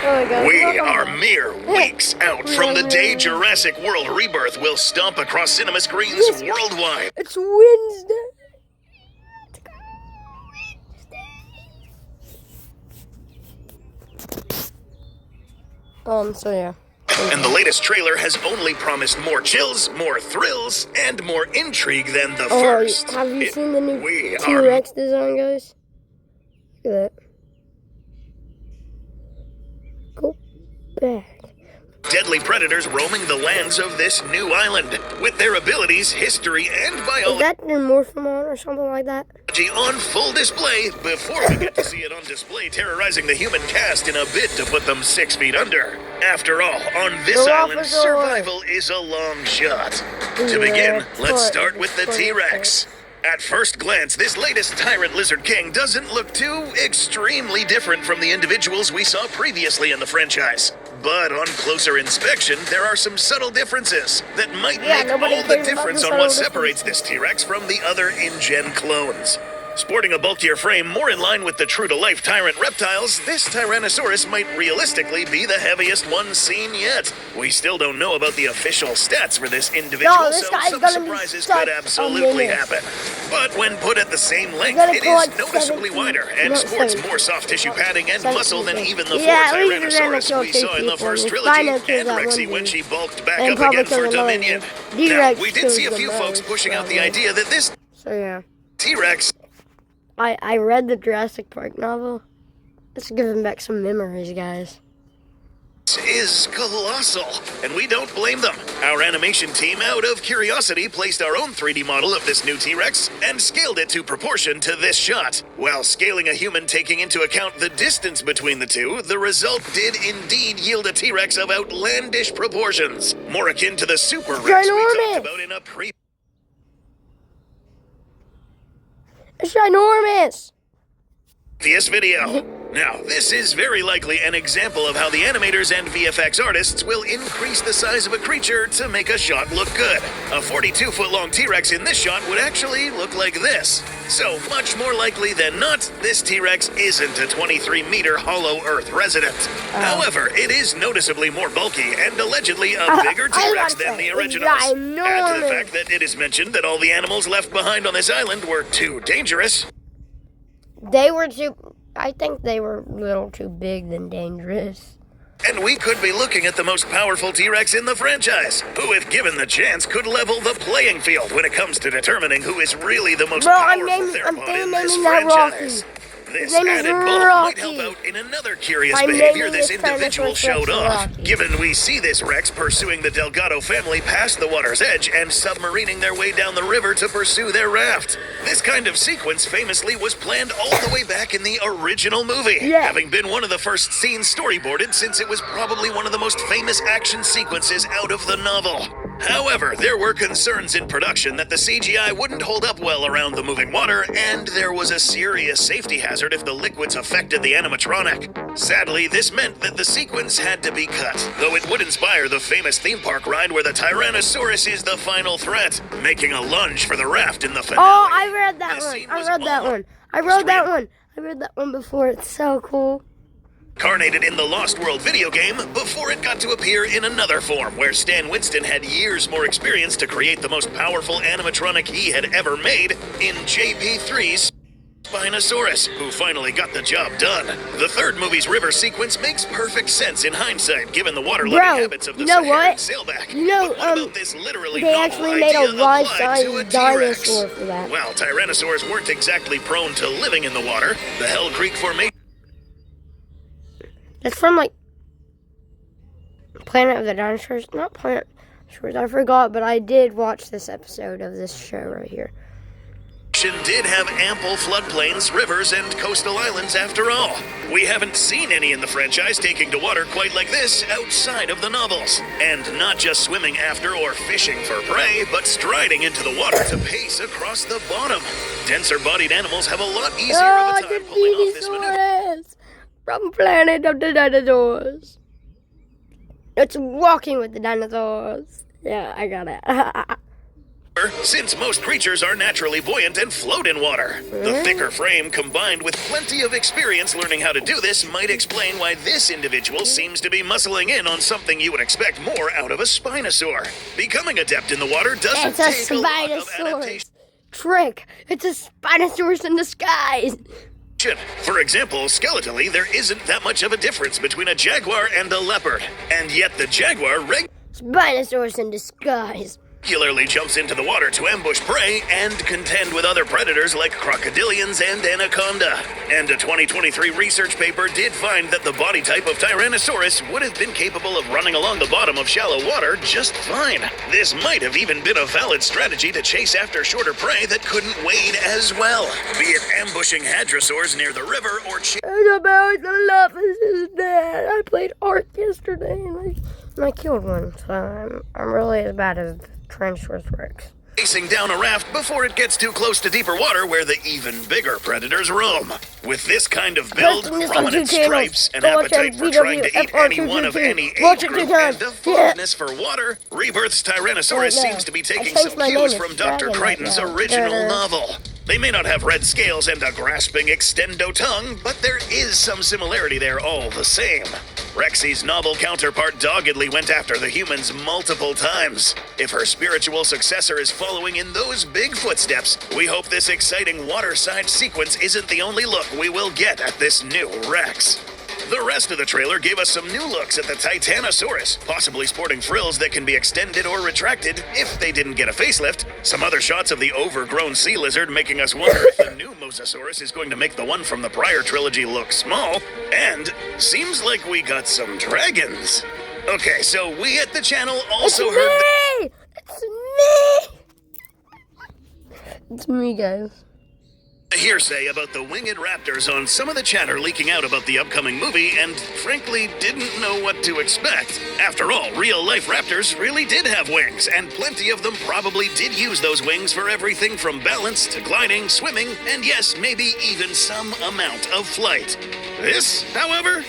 Oh my God. We are mere weeks out from the day Jurassic World Rebirth will stomp across cinema screens worldwide. It's Wednesday. So yeah. And the latest trailer has only promised more chills, more thrills, and more intrigue than the first. Have you seen the new T-Rex design, guys? Look at that. Go back. Deadly predators roaming the lands of this new island, with their abilities, history, and biology. Is that an Morphemon or something like that? On full display before we get to see it on display terrorizing the human cast in a bid to put them 6 feet under. After all, on this island, survival is a long shot. To begin, let's start with the T-Rex. At first glance, this latest Tyrant Lizard King doesn't look too extremely different from the individuals we saw previously in the franchise. But on closer inspection, there are some subtle differences that might make all the difference on what separates this T-Rex from the other in-gen clones. Sporting a bulkier frame more in line with the true-to-life tyrant reptiles, this Tyrannosaurus might realistically be the heaviest one seen yet. We still don't know about the official stats for this individual, so some surprises could absolutely happen. But when put at the same length, it is noticeably wider and sports more soft tissue padding and muscle than even the 4 Tyrannosaurus we saw in the first trilogy, and Rexy when she bulked back up again for Dominion. Now, we did see a few folks pushing out the idea that this T-Rex... I read the Jurassic Park novel. It's giving back some memories, guys. Is colossal, and we don't blame them. Our animation team, out of curiosity, placed our own 3D model of this new T-Rex and scaled it to proportion to this shot. While scaling a human taking into account the distance between the two, the result did indeed yield a T-Rex of outlandish proportions, more akin to the Super Rex we talked about in a It's ginormous! previous video. Now, this is very likely an example of how the animators and VFX artists will increase the size of a creature to make a shot look good. A 42-foot-long T-Rex in this shot would actually look like this. So, much more likely than not, this T-Rex isn't a 23-meter hollow Earth resident. However, it is noticeably more bulky and allegedly a bigger T-Rex than the originals. Add to the fact that it is mentioned that all the animals left behind on this island were too dangerous. I think they were a little too big than dangerous. And we could be looking at the most powerful T-Rex in the franchise, who, if given the chance, could level the playing field when it comes to determining who is really the most powerful theropod in this franchise. This added bulk might help out in another curious behavior this individual showed off, given we see this Rex pursuing the Delgado family past the water's edge and submarining their way down the river to pursue their raft. This kind of sequence famously was planned all the way back in the original movie, having been one of the first scenes storyboarded since it was probably one of the most famous action sequences out of the novel. However, there were concerns in production that the CGI wouldn't hold up well around the moving water, and there was a serious safety hazard if the liquids affected the animatronic. Sadly, this meant that the sequence had to be cut, though it would inspire the famous theme park ride where the Tyrannosaurus is the final threat, making a lunge for the raft in the finale. Oh, I read that one. I read that one before. It's so cool. Incarnated in the Lost World video game before it got to appear in another form, where Stan Winston had years more experience to create the most powerful animatronic he had ever made in JP3's Spinosaurus, who finally got the job done. The third movie's river sequence makes perfect sense in hindsight, given the water-loving habits of the Saharan sailback. They actually made a life-size dinosaur for that. Well, Tyrannosaurs weren't exactly prone to living in the water. The Hell Creek Formation... It's from, like, Planet of the Dinosaurs. Not Planet of the Dinosaurs, I forgot, but I did watch this episode of this show right here. Did have ample floodplains, rivers, and coastal islands after all. We haven't seen any in the franchise taking to water quite like this outside of the novels. And not just swimming after or fishing for prey, but striding into the water to pace across the bottom. Denser-bodied animals have a lot easier of a time pulling off this maneuver. From Planet of the Dinosaurs. It's walking with the dinosaurs. Yeah, I got it. since most creatures are naturally buoyant and float in water. The thicker frame, combined with plenty of experience learning how to do this, might explain why this individual seems to be muscling in on something you would expect more out of a Spinosaur. Becoming adept in the water doesn't take a lot of adaptation. Trick! It's a Spinosaurus in disguise! For example, skeletally, there isn't that much of a difference between a jaguar and a leopard. And yet the jaguar Spinosaurus in disguise. regularly jumps into the water to ambush prey and contend with other predators like crocodilians and anaconda. And a 2023 research paper did find that the body type of Tyrannosaurus would have been capable of running along the bottom of shallow water just fine. This might have even been a valid strategy to chase after shorter prey that couldn't wade as well, be it ambushing hadrosaurs near the river or I played Ark yesterday and I killed one, so I'm really as bad as Tyrannosaurus Rex. chasing down a raft before it gets too close to deeper water where the even bigger predators roam. With this kind of build, prominent stripes, an appetite for trying to eat anyone of any age group, and a fondness for water, Rebirth's Tyrannosaurus seems to be taking some cues from Dr. Crichton's original novel. They may not have red scales and a grasping extendo tongue, but there is some similarity there all the same. Rexy's novel counterpart doggedly went after the humans multiple times. If her spiritual successor is following in those big footsteps, we hope this exciting waterside sequence isn't the only look we will get at this new Rex. The rest of the trailer gave us some new looks at the Titanosaurus, possibly sporting frills that can be extended or retracted if they didn't get a facelift. Some other shots of the overgrown sea lizard making us wonder if the new Mosasaurus is going to make the one from the prior trilogy look small. And seems like we got some dragons. Okay, so we at the channel also heard It's me, guys. the hearsay about the winged raptors on some of the chatter leaking out about the upcoming movie, and frankly didn't know what to expect. After all, real-life raptors really did have wings, and plenty of them probably did use those wings for everything from balance to gliding, swimming, and yes, maybe even some amount of flight. This, however,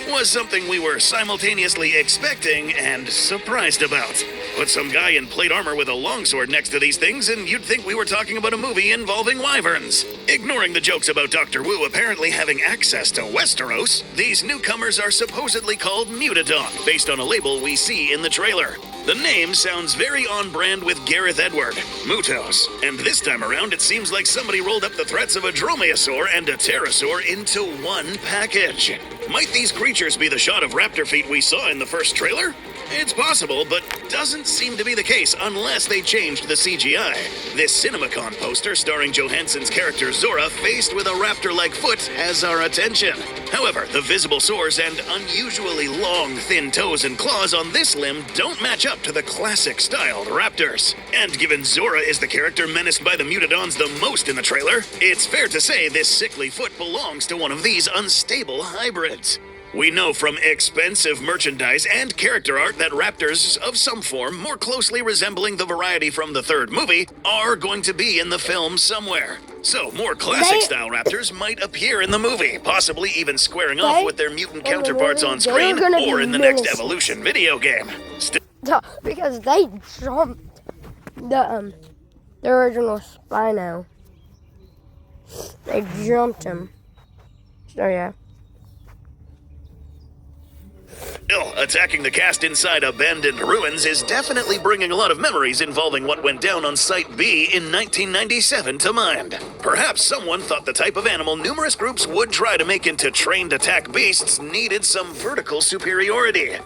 was something we were simultaneously expecting and surprised about. Put some guy in plate armor with a longsword next to these things and you'd think we were talking about a movie involving wyverns. Ignoring the jokes about Dr. Wu apparently having access to Westeros, these newcomers are supposedly called Mutadon, based on a label we see in the trailer. The name sounds very on brand with Gareth Edward, Mutos, and this time around it seems like somebody rolled up the threats of a dromaeosaur and a pterosaur into one package. Might these creatures be the shot of raptor feet we saw in the first trailer? It's possible, but doesn't seem to be the case unless they changed the CGI. This CinemaCon poster starring Johansson's character Zora faced with a raptor-like foot has our attention. However, the visible sores and unusually long, thin toes and claws on this limb don't match up to the classic-styled raptors. And given Zora is the character menaced by the Mutadons the most in the trailer, it's fair to say this sickly foot belongs to one of these unstable hybrids. We know from expensive merchandise and character art that raptors of some form, more closely resembling the variety from the third movie, are going to be in the film somewhere. So, more classic-style raptors might appear in the movie, possibly even squaring off with their mutant counterparts on screen or in the next Evolution video game. Because they jumped the original Spino. They jumped him. So, yeah. Still, attacking the cast inside abandoned ruins is definitely bringing a lot of memories involving what went down on Site B in 1997 to mind. Perhaps someone thought the type of animal numerous groups would try to make into trained attack beasts needed some vertical superiority.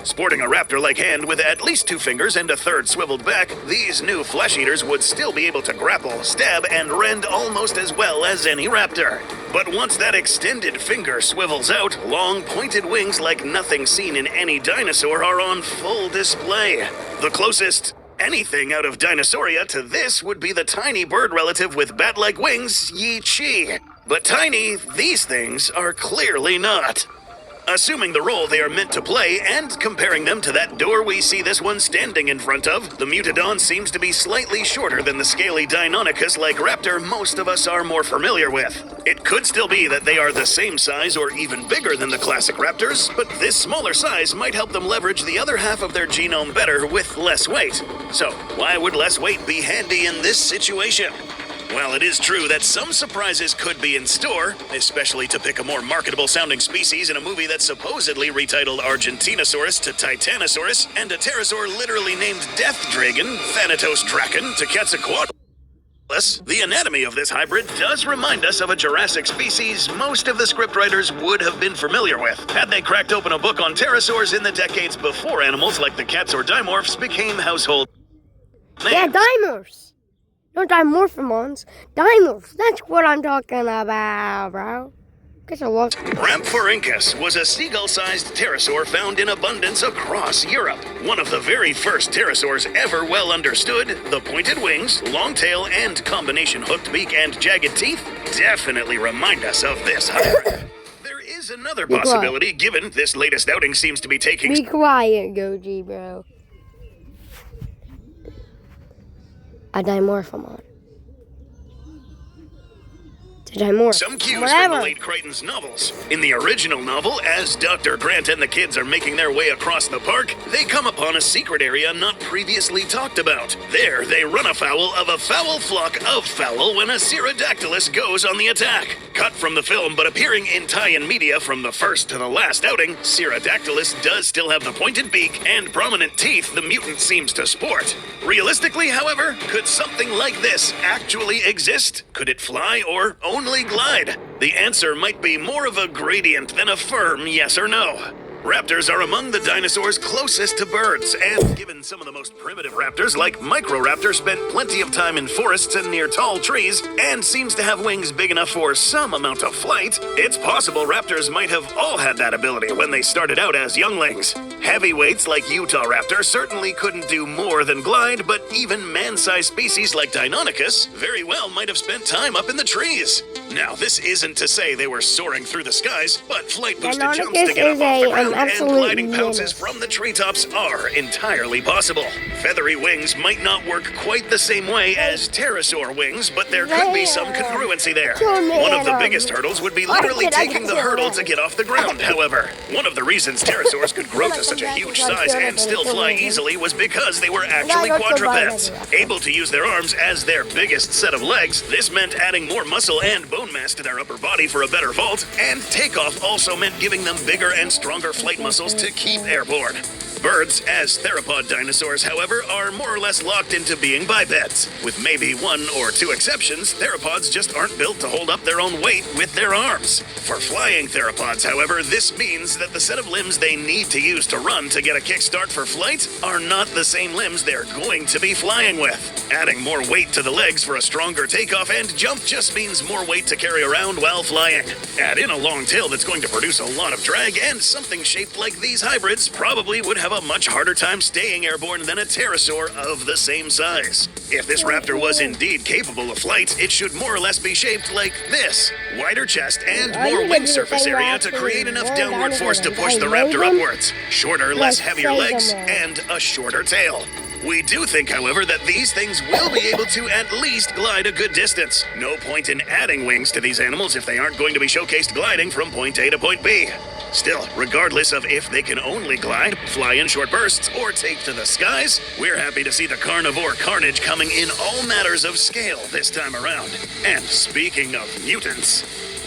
Sporting a raptor-like hand with at least 2 fingers and a third swiveled back, these new flesh-eaters would still be able to grapple, stab, and rend almost as well as any raptor. But once that extended finger swivels out, long pointed wings like nothing seen in any dinosaur are on full display. The closest anything out of Dinosauria to this would be the tiny bird relative with bat-like wings, Yi Chi. But tiny, these things are clearly not. Assuming the role they are meant to play and comparing them to that door we see this one standing in front of, the Mutodon seems to be slightly shorter than the scaly Deinonychus-like raptor most of us are more familiar with. It could still be that they are the same size or even bigger than the classic raptors, but this smaller size might help them leverage the other half of their genome better with less weight. So, why would less weight be handy in this situation? Well, it is true that some surprises could be in store, especially to pick a more marketable sounding species in a movie that supposedly retitled Argentinosaurus to Titanosaurus, and a pterosaur literally named Death Dragon, Thanatos Draken to Quetzalcoatlus. The anatomy of this hybrid does remind us of a Jurassic species most of the scriptwriters would have been familiar with, had they cracked open a book on pterosaurs in the decades before animals like the cats or dimorphs became household names. Yeah, dimorphs. No dimorphomons. Dimorphs. That's what I'm talking about, bro. Guess I lost. Rhamphorhynchus was a seagull-sized pterosaur found in abundance across Europe. One of the very first pterosaurs ever well understood, the pointed wings, long tail, and combination hooked beak and jagged teeth definitely remind us of this hybrid. There is another possibility, given this latest outing seems to be taking... Be quiet, Goji, bro. A dimorphomon. Some cues from the late Crichton's novels. In the original novel, as Dr. Grant and the kids are making their way across the park, they come upon a secret area not previously talked about. There, they run afoul of a foul flock of fowl when a Pterodactylus goes on the attack. Cut from the film, but appearing in tie-in media from the first to the last outing, Pterodactylus does still have the pointed beak and prominent teeth the mutant seems to sport. Realistically, however, could something like this actually exist? Could it fly or only glide? The answer might be more of a gradient than a firm yes or no. Raptors are among the dinosaurs closest to birds, and given some of the most primitive raptors, like Microraptor, spent plenty of time in forests and near tall trees, and seems to have wings big enough for some amount of flight, it's possible raptors might have all had that ability when they started out as younglings. Heavyweights like Utahraptor certainly couldn't do more than glide, but even man-sized species like Deinonychus very well might have spent time up in the trees. Now, this isn't to say they were soaring through the skies, but flight-boosted jumps to get up off the ground and gliding pounces from the treetops are entirely possible. Feathery wings might not work quite the same way as pterosaur wings, but there could be some congruency there. One of the biggest hurdles would be literally taking the hurdle to get off the ground, however. One of the reasons pterosaurs could grow to such a huge size and still fly easily was because they were actually quadrupeds. Able to use their arms as their biggest set of legs, this meant adding more muscle and bone mass to their upper body for a better vault, and takeoff also meant giving them bigger and stronger flight muscles to keep airborne. Birds, as theropod dinosaurs, however, are more or less locked into being bipeds. With maybe one or two exceptions, theropods just aren't built to hold up their own weight with their arms. For flying theropods, however, this means that the set of limbs they need to use to run to get a kickstart for flight are not the same limbs they're going to be flying with. Adding more weight to the legs for a stronger takeoff and jump just means more weight to carry around while flying. Add in a long tail that's going to produce a lot of drag, and something shaped like these hybrids probably would have a much harder time staying airborne than a pterosaur of the same size. If this raptor was indeed capable of flight, it should more or less be shaped like this. Wider chest and more wing surface area to create enough downward force to push the raptor upwards. Shorter, less heavier legs, and a shorter tail. We do think, however, that these things will be able to at least glide a good distance. No point in adding wings to these animals if they aren't going to be showcased gliding from point A to point B. Still, regardless of if they can only glide, fly in short bursts, or take to the skies, we're happy to see the carnivore carnage coming in all matters of scale this time around. And speaking of mutants,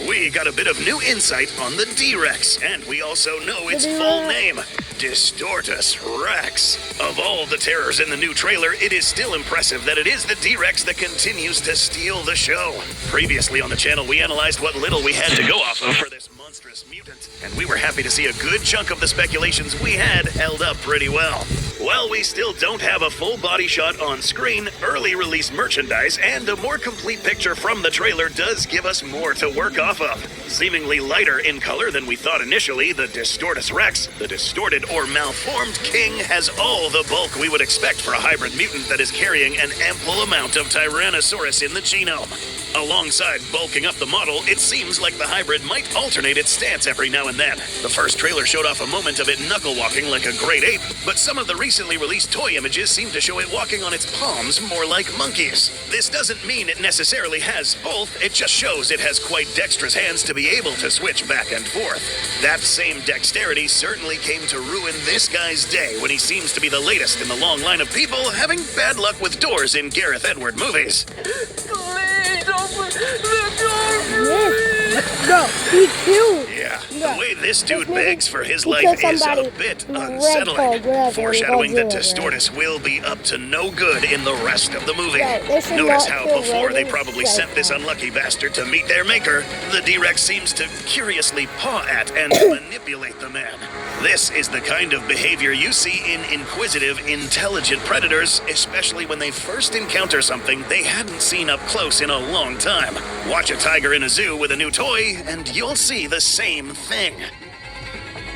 we got a bit of new insight on the drex, and we also know its full name, Distortus Rex. Of all the terrors in the new trailer, it is still impressive that it is the drex that continues to steal the show. Previously on the channel, we analyzed what little we had to go off of for this monstrous mutant, and we were happy to see a good chunk of the speculations we had held up pretty well. While we still don't have a full body shot on screen, early release merchandise and a more complete picture from the trailer does give us more to work off of. Seemingly lighter in color than we thought initially, the Distortus Rex, the distorted or malformed king, has all the bulk we would expect for a hybrid mutant that is carrying an ample amount of Tyrannosaurus in the genome. Alongside bulking up the model, it seems like the hybrid might alternate its stance every now and then. The first trailer showed off a moment of it knuckle walking like a great ape, but some of the recently released toy images seem to show it walking on its palms more like monkeys. This doesn't mean it necessarily has both, it just shows it has quite dexterous hands to be able to switch back and forth. That same dexterity certainly came to ruin this guy's day when he seems to be the latest in the long line of people having bad luck with doors in Gareth Edward movies. Please open the door. Yes. No, he killed. Yeah, Yeah. the way this dude This movie, begs for his he life killed is a somebody bit in a red unsettling, coat, whatever, foreshadowing that goji, Distortus will be up to no good in the rest of the movie. Right, they should Notice not how kill before they Roman probably sent this Striker. unlucky bastard to meet their maker, the drex seems to curiously paw at and manipulate the man. This is the kind of behavior you see in inquisitive, intelligent predators, especially when they first encounter something they hadn't seen up close in a long time. Watch a tiger in a zoo with a new toy, and you'll see the same thing.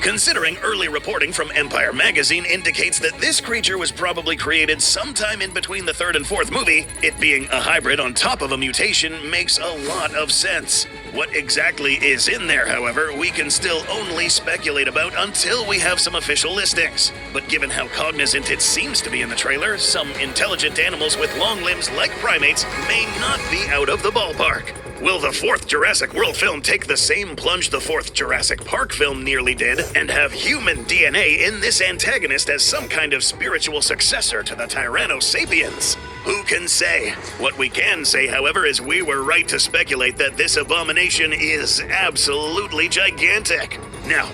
Considering early reporting from Empire magazine indicates that this creature was probably created sometime in between the third and fourth movie, it being a hybrid on top of a mutation makes a lot of sense. What exactly is in there, however, we can still only speculate about until we have some official listings. But given how cognizant it seems to be in the trailer, some intelligent animals with long limbs like primates may not be out of the ballpark. Will the fourth Jurassic World film take the same plunge the fourth Jurassic Park film nearly did and have human DNA in this antagonist as some kind of spiritual successor to the Tyranno Sapiens? Who can say? What we can say, however, is we were right to speculate that this abomination is absolutely gigantic. Now,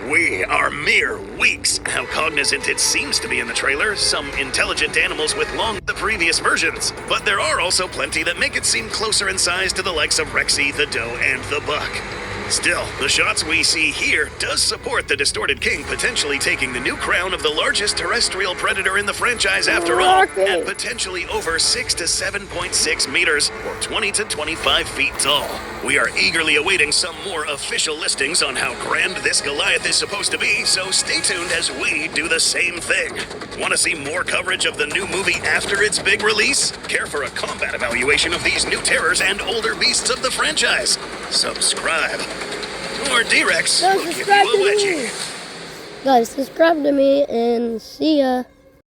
we are mere weeks how cognizant it seems to be in the trailer, some intelligent animals with the previous versions. But there are also plenty that make it seem closer in size to the likes of Rexy, the Doe, and the Buck. Still, the shots we see here does support the Distorted King potentially taking the new crown of the largest terrestrial predator in the franchise after all, at potentially over 6 to 7.6 meters, or 20 to 25 feet tall. We are eagerly awaiting some more official listings on how grand this Goliath is supposed to be, so stay tuned as we do the same thing. Want to see more coverage of the new movie after its big release? Care for a combat evaluation of these new terrors and older beasts of the franchise? Subscribe. Or drex will give you a wedgie. Guys, subscribe to me and see ya.